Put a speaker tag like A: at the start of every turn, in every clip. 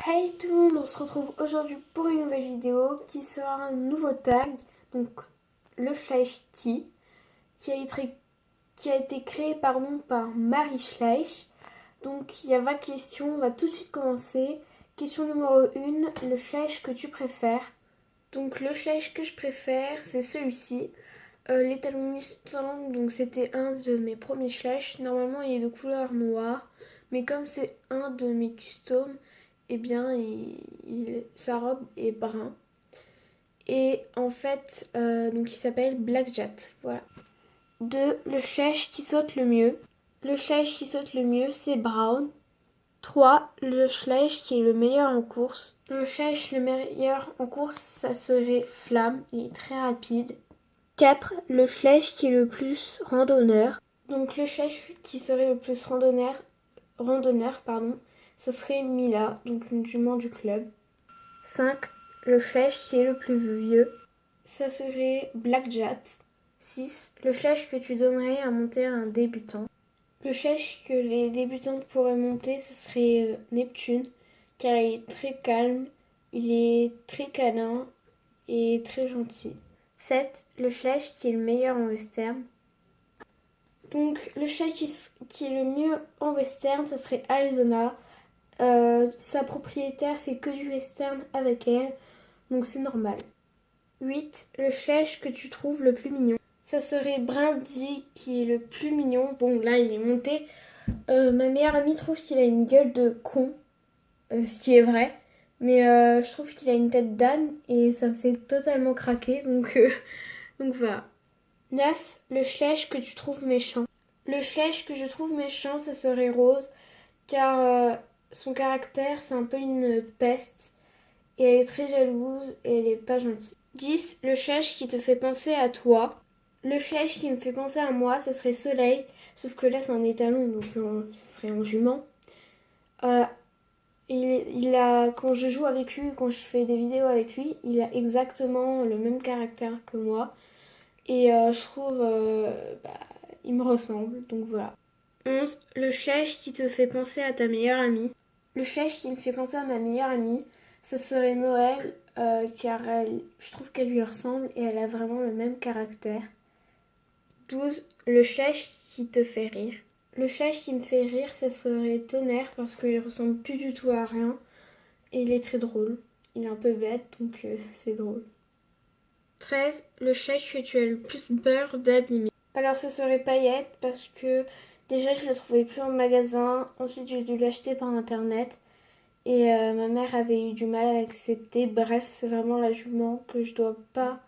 A: Hey tout le monde, on se retrouve aujourd'hui pour une nouvelle vidéo qui sera un nouveau tag, donc le Schleich Tea, qui a été créé par Marie Schleich. Donc il y a 20 questions, on va tout de suite commencer. Question numéro 1, le Schleich que tu préfères. Donc le Schleich que je préfère, c'est celui-ci. L'étalon Mustang, donc c'était un de mes premiers Schleich. Normalement il est de couleur noire, mais comme c'est un de mes customs, eh bien sa robe est brun. Et en fait, donc il s'appelle Black Jet. Voilà. 2. Le Schleich qui saute le mieux. Le Schleich qui saute le mieux, c'est Brown. 3. Le Schleich qui est le meilleur en course. Le Schleich le meilleur en course, ça serait Flamme. Il est très rapide. 4. Le Schleich qui est le plus randonneur. Donc le Schleich qui serait le plus randonneur, ça serait Mila, donc une jument du club. 5. Le Schleich qui est le plus vieux, ça serait Black Jat. 6. Le Schleich que tu donnerais à monter à un débutant. Le Schleich que les débutantes pourraient monter, ce serait Neptune, car il est très calme, il est très câlin et très gentil. 7. Le Schleich qui est le meilleur en western. Donc le Schleich qui est le mieux en western, ça serait Arizona. Sa propriétaire fait que du western avec elle, donc c'est normal. 8. Le Schleich que tu trouves le plus mignon. Ça serait Brindy qui est le plus mignon. Bon là il est monté. Ma meilleure amie trouve qu'il a une gueule de con, ce qui est vrai. Mais je trouve qu'il a une tête d'âne et ça me fait totalement craquer. Donc voilà. 9. Le Schleich que tu trouves méchant. Le Schleich que je trouve méchant, ça serait Rose, car son caractère, c'est un peu une peste. Et elle est très jalouse et elle est pas gentille. 10. Le Schleich qui te fait penser à toi. Le Schleich qui me fait penser à moi, ça serait Soleil, sauf que là c'est un étalon, donc ça serait en jument. Quand je joue avec lui, quand je fais des vidéos avec lui, il a exactement le même caractère que moi. Et je trouve, il me ressemble, donc voilà. 11. Le Schleich qui te fait penser à ta meilleure amie. Le Schleich qui me fait penser à ma meilleure amie, ce serait Noël, car je trouve qu'elle lui ressemble et elle a vraiment le même caractère. 12. Le Schleich qui te fait rire. Le Schleich qui me fait rire, ça serait Tonnerre, parce qu'il ressemble plus du tout à rien. Et il est très drôle. Il est un peu bête, donc c'est drôle. 13. Le Schleich que tu as le plus peur d'abîmer. Alors ça serait Paillette, parce que déjà je le trouvais plus en magasin. Ensuite j'ai dû l'acheter par internet. Et ma mère avait eu du mal à l'accepter. Bref, c'est vraiment la jument que je dois pas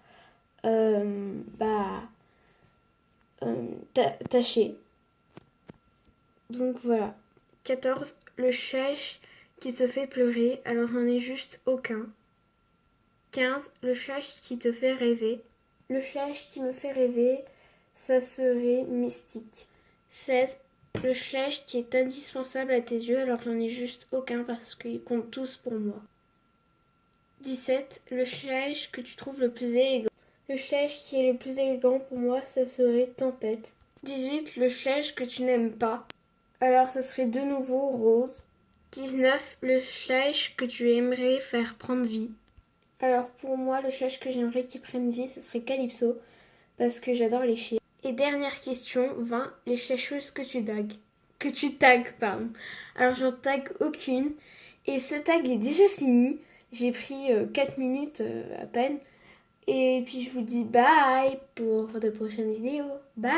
A: tâcher. Donc voilà. 14. Le Schleich qui te fait pleurer. Alors j'en ai juste aucun. 15. Le Schleich qui te fait rêver. Le Schleich qui me fait rêver, ça serait Mystique. 16. Le Schleich qui est indispensable à tes yeux, alors j'en ai juste aucun parce qu'ils comptent tous pour moi. 17. Le Schleich que tu trouves le plus élégant. Le Schleich qui est le plus élégant pour moi, ça serait Tempête. 18. Le Schleich que tu n'aimes pas. Alors ça serait de nouveau Rose. 19. Le Schleich que tu aimerais faire prendre vie. Alors pour moi, le Schleich que j'aimerais qu'il prenne vie, ce serait Calypso, parce que j'adore les chiens. Et dernière question, 20. Les Schleicheuses que tu tags. Pardon. Alors j'en tag aucune. Et ce tag est déjà fini. J'ai pris 4 minutes à peine. Et puis je vous dis bye pour de prochaines vidéos. Bye!